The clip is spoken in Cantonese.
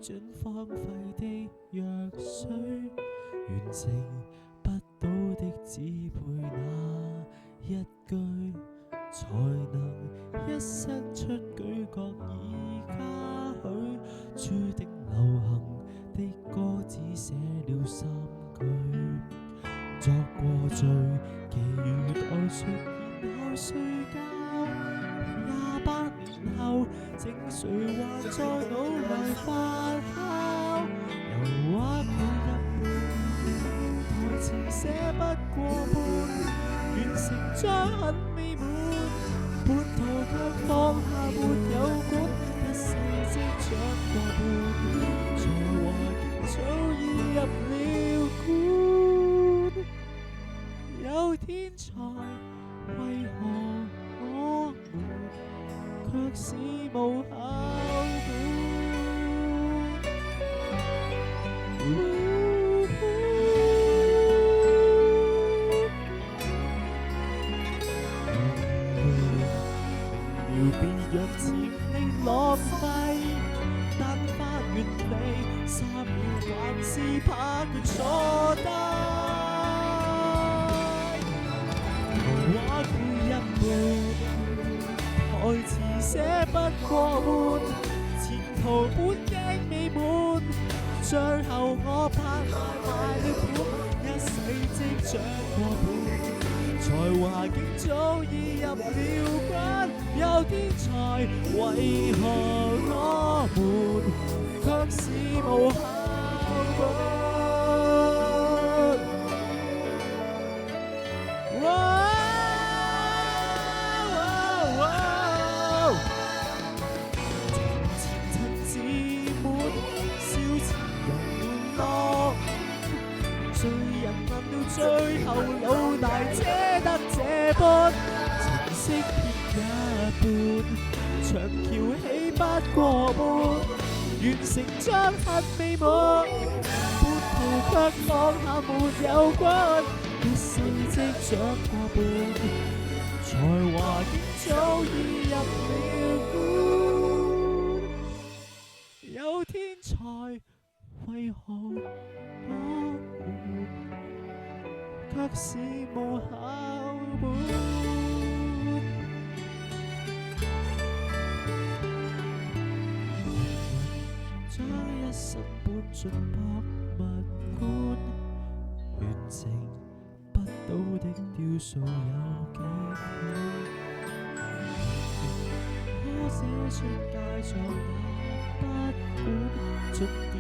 盡荒廢的藥水，完成不到的只配那一句，才能一生出舉國已嘉許，注定流行的歌只寫了3句，作過罪，其餘待出然後睡覺。28年後，正誰還在腦內發酵？油畫配一半，台詞寫不過半，完成將很美滿，半途卻放下沒有管，一世即長過半，才華竟早已入了棺。有天才，為何我們卻是無效本？明了別讓潛力浪費，但花原地3秒還是怕佢坐低。圖畫配一半，台詞寫不過半，前途本應美滿，最後我拍賣了盤，一世即長過半，才華竟早已入了骨。有天才，為何我們卻是無效本？誰人問到最後老大遮得這般，情色偏一半，長橋起不過半，完成將很美滿，半途卻放下沒有關，一世即長過半，才華竟早已入了棺。有天才，為何我們卻是無效本？將一生搬進博物館，完成不到的雕塑有幾款？可寫出街上那筆管，盡電